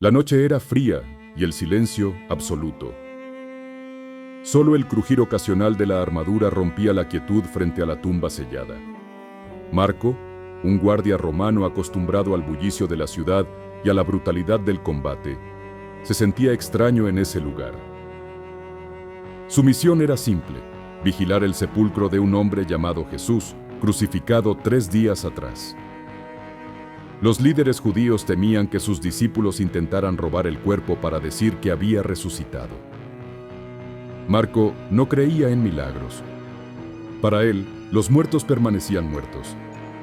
La noche era fría y el silencio absoluto. Solo el crujir ocasional de la armadura rompía la quietud frente a la tumba sellada. Marco, un guardia romano acostumbrado al bullicio de la ciudad y a la brutalidad del combate, se sentía extraño en ese lugar. Su misión era simple: vigilar el sepulcro de un hombre llamado Jesús, crucificado 3 días atrás. Los líderes judíos temían que sus discípulos intentaran robar el cuerpo para decir que había resucitado. Marco no creía en milagros. Para él, los muertos permanecían muertos,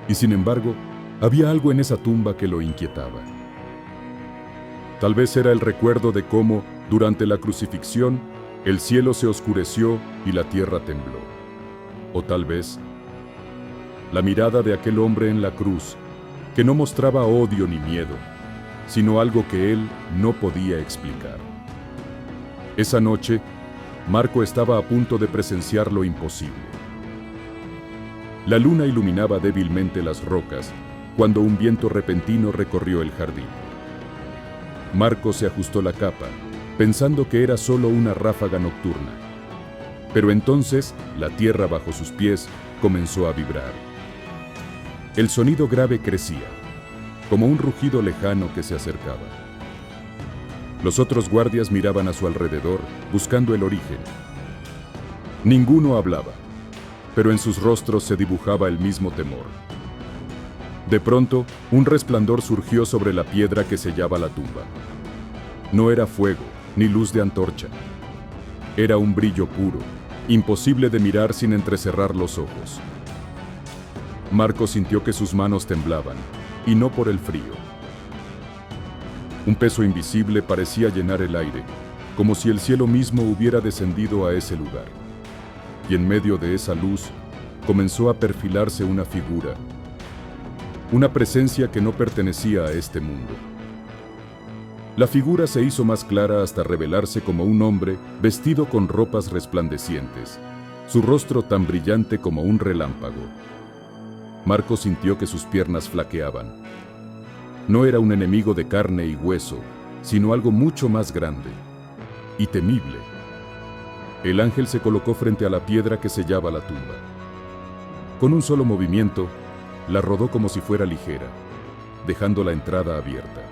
y sin embargo, había algo en esa tumba que lo inquietaba. Tal vez era el recuerdo de cómo, durante la crucifixión, el cielo se oscureció y la tierra tembló. O tal vez, la mirada de aquel hombre en la cruz, que no mostraba odio ni miedo, sino algo que él no podía explicar. Esa noche, Marco estaba a punto de presenciar lo imposible. La luna iluminaba débilmente las rocas cuando un viento repentino recorrió el jardín. Marco se ajustó la capa, pensando que era solo una ráfaga nocturna. Pero entonces, la tierra bajo sus pies comenzó a vibrar. El sonido grave crecía, como un rugido lejano que se acercaba. Los otros guardias miraban a su alrededor, buscando el origen. Ninguno hablaba, pero en sus rostros se dibujaba el mismo temor. De pronto, un resplandor surgió sobre la piedra que sellaba la tumba. No era fuego, ni luz de antorcha. Era un brillo puro, imposible de mirar sin entrecerrar los ojos. Marco sintió que sus manos temblaban, y no por el frío. Un peso invisible parecía llenar el aire, como si el cielo mismo hubiera descendido a ese lugar. Y en medio de esa luz, comenzó a perfilarse una figura, una presencia que no pertenecía a este mundo. La figura se hizo más clara hasta revelarse como un hombre vestido con ropas resplandecientes, su rostro tan brillante como un relámpago. Marco sintió que sus piernas flaqueaban. No era un enemigo de carne y hueso, sino algo mucho más grande y temible. El ángel se colocó frente a la piedra que sellaba la tumba. Con un solo movimiento, la rodó como si fuera ligera, dejando la entrada abierta.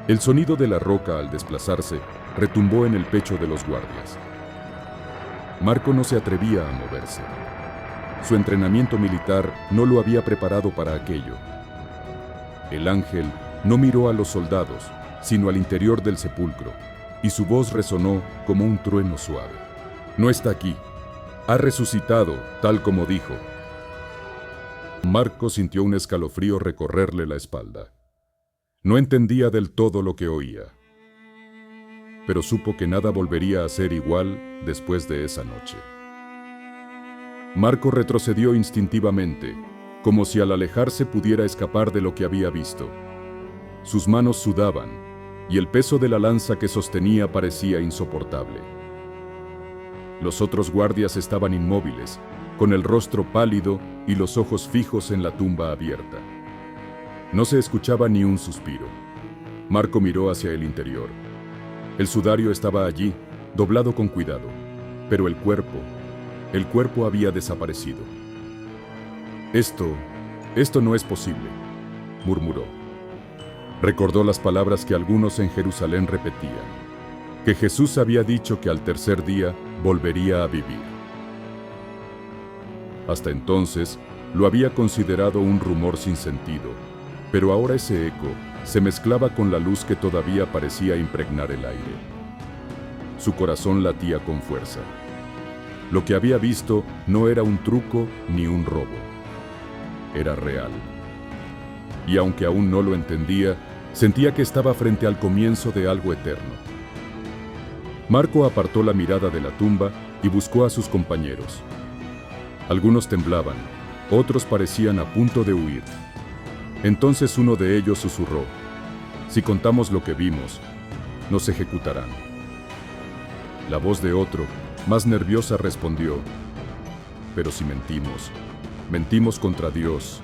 El sonido de la roca al desplazarse retumbó en el pecho de los guardias. Marco no se atrevía a moverse. Su entrenamiento militar no lo había preparado para aquello. El ángel no miró a los soldados, sino al interior del sepulcro, y su voz resonó como un trueno suave. No está aquí. Ha resucitado, tal como dijo. Marco sintió un escalofrío recorrerle la espalda. No entendía del todo lo que oía, pero supo que nada volvería a ser igual después de esa noche. Marco retrocedió instintivamente, como si al alejarse pudiera escapar de lo que había visto. Sus manos sudaban, y el peso de la lanza que sostenía parecía insoportable. Los otros guardias estaban inmóviles, con el rostro pálido y los ojos fijos en la tumba abierta. No se escuchaba ni un suspiro. Marco miró hacia el interior. El sudario estaba allí, doblado con cuidado, pero el cuerpo había desaparecido. Esto no es posible, murmuró. Recordó las palabras que algunos en Jerusalén repetían, que Jesús había dicho que al tercer día volvería a vivir. Hasta entonces, lo había considerado un rumor sin sentido, pero ahora ese eco se mezclaba con la luz que todavía parecía impregnar el aire. Su corazón latía con fuerza. Lo que había visto no era un truco ni un robo. Era real. Y aunque aún no lo entendía, sentía que estaba frente al comienzo de algo eterno. Marco apartó la mirada de la tumba y buscó a sus compañeros. Algunos temblaban, otros parecían a punto de huir. Entonces uno de ellos susurró: «Si contamos lo que vimos, nos ejecutarán». La voz de otro, más nerviosa, respondió: «Pero si mentimos contra Dios».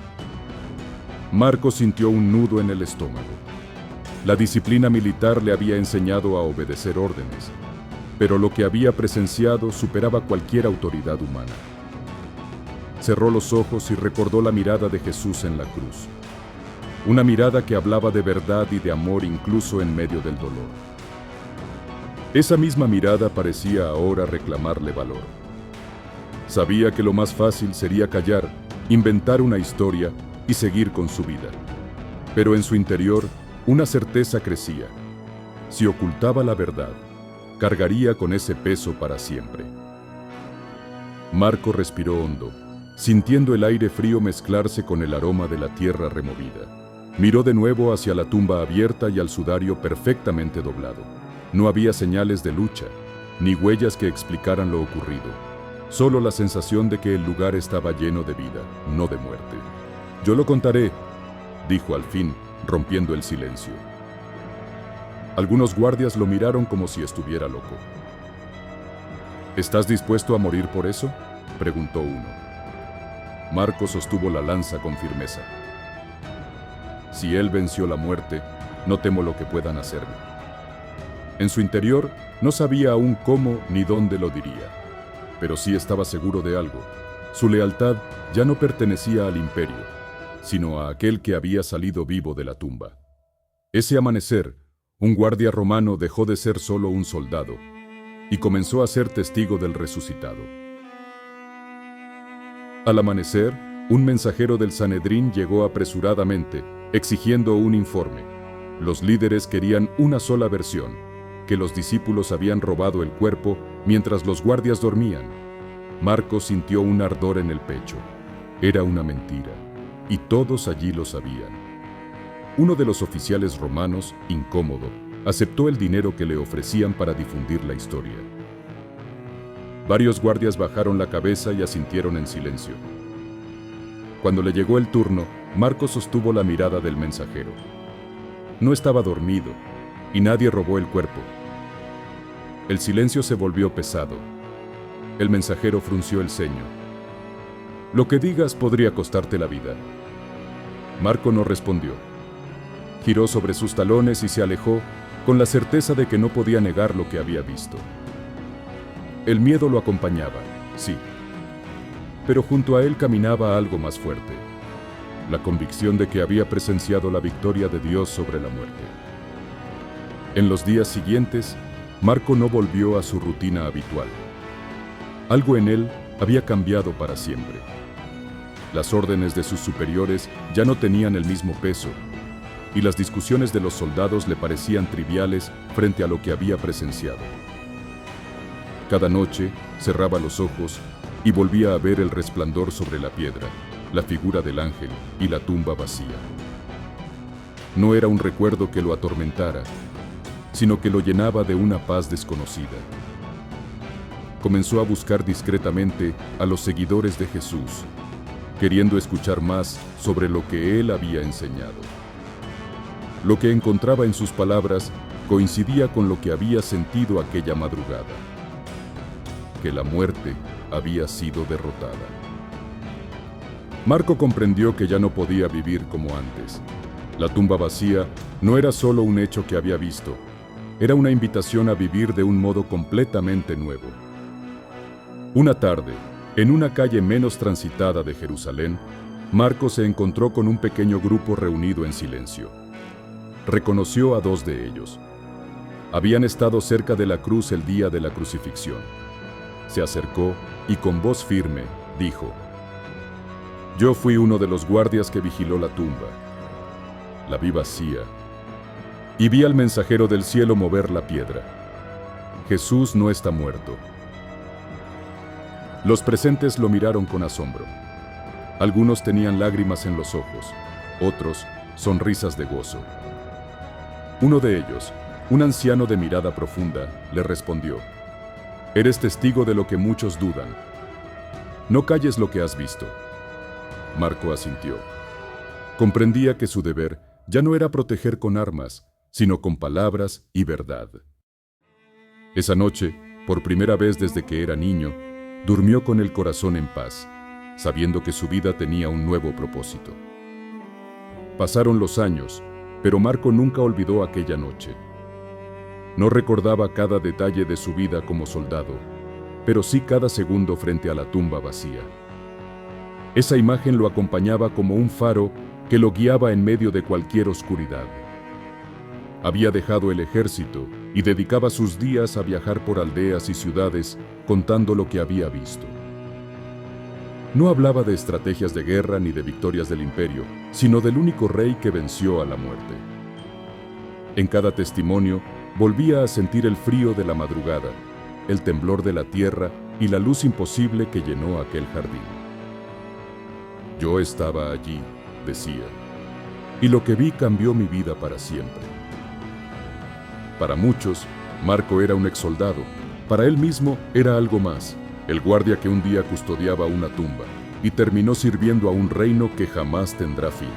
Marco sintió un nudo en el estómago. La disciplina militar le había enseñado a obedecer órdenes, pero lo que había presenciado superaba cualquier autoridad humana. Cerró los ojos y recordó la mirada de Jesús en la cruz. Una mirada que hablaba de verdad y de amor incluso en medio del dolor. Esa misma mirada parecía ahora reclamarle valor. Sabía que lo más fácil sería callar, inventar una historia y seguir con su vida. Pero en su interior, una certeza crecía. Si ocultaba la verdad, cargaría con ese peso para siempre. Marco respiró hondo, sintiendo el aire frío mezclarse con el aroma de la tierra removida. Miró de nuevo hacia la tumba abierta y al sudario perfectamente doblado. No había señales de lucha, ni huellas que explicaran lo ocurrido. Solo la sensación de que el lugar estaba lleno de vida, no de muerte. «Yo lo contaré», dijo al fin, rompiendo el silencio. Algunos guardias lo miraron como si estuviera loco. «¿Estás dispuesto a morir por eso?», preguntó uno. Marco sostuvo la lanza con firmeza. «Si él venció la muerte, no temo lo que puedan hacerme». En su interior, no sabía aún cómo ni dónde lo diría, pero sí estaba seguro de algo. Su lealtad ya no pertenecía al imperio, sino a aquel que había salido vivo de la tumba. Ese amanecer, un guardia romano dejó de ser solo un soldado y comenzó a ser testigo del resucitado. Al amanecer, un mensajero del Sanedrín llegó apresuradamente, exigiendo un informe. Los líderes querían una sola versión, que los discípulos habían robado el cuerpo mientras los guardias dormían. Marco sintió un ardor en el pecho. Era una mentira, y todos allí lo sabían. Uno de los oficiales romanos, incómodo, aceptó el dinero que le ofrecían para difundir la historia. Varios guardias bajaron la cabeza y asintieron en silencio. Cuando le llegó el turno, Marco sostuvo la mirada del mensajero. No estaba dormido, y nadie robó el cuerpo. El silencio se volvió pesado. El mensajero frunció el ceño. «Lo que digas podría costarte la vida». Marco no respondió. Giró sobre sus talones y se alejó, con la certeza de que no podía negar lo que había visto. El miedo lo acompañaba, sí, pero junto a él caminaba algo más fuerte, la convicción de que había presenciado la victoria de Dios sobre la muerte. En los días siguientes, Marco no volvió a su rutina habitual. Algo en él había cambiado para siempre. Las órdenes de sus superiores ya no tenían el mismo peso, y las discusiones de los soldados le parecían triviales frente a lo que había presenciado. Cada noche cerraba los ojos y volvía a ver el resplandor sobre la piedra, la figura del ángel y la tumba vacía. No era un recuerdo que lo atormentara, sino que lo llenaba de una paz desconocida. Comenzó a buscar discretamente a los seguidores de Jesús, queriendo escuchar más sobre lo que él había enseñado. Lo que encontraba en sus palabras coincidía con lo que había sentido aquella madrugada, que la muerte había sido derrotada. Marco comprendió que ya no podía vivir como antes. La tumba vacía no era solo un hecho que había visto, era una invitación a vivir de un modo completamente nuevo. Una tarde, en una calle menos transitada de Jerusalén, Marco se encontró con un pequeño grupo reunido en silencio. Reconoció a dos de ellos. Habían estado cerca de la cruz el día de la crucifixión. Se acercó y con voz firme dijo: «Yo fui uno de los guardias que vigiló la tumba. La vi vacía y vi al mensajero del cielo mover la piedra. Jesús no está muerto». Los presentes lo miraron con asombro. Algunos tenían lágrimas en los ojos, otros sonrisas de gozo. Uno de ellos, un anciano de mirada profunda, le respondió: «Eres testigo de lo que muchos dudan. No calles lo que has visto». Marco asintió. Comprendía que su deber ya no era proteger con armas, sino con palabras y verdad. Esa noche, por primera vez desde que era niño, durmió con el corazón en paz, sabiendo que su vida tenía un nuevo propósito. Pasaron los años, pero Marco nunca olvidó aquella noche. No recordaba cada detalle de su vida como soldado, pero sí cada segundo frente a la tumba vacía. Esa imagen lo acompañaba como un faro que lo guiaba en medio de cualquier oscuridad. Había dejado el ejército y dedicaba sus días a viajar por aldeas y ciudades contando lo que había visto. No hablaba de estrategias de guerra ni de victorias del imperio, sino del único rey que venció a la muerte. En cada testimonio, volvía a sentir el frío de la madrugada, el temblor de la tierra y la luz imposible que llenó aquel jardín. Yo estaba allí, decía, y lo que vi cambió mi vida para siempre. Para muchos, Marco era un exsoldado. Para él mismo era algo más, el guardia que un día custodiaba una tumba y terminó sirviendo a un reino que jamás tendrá fin.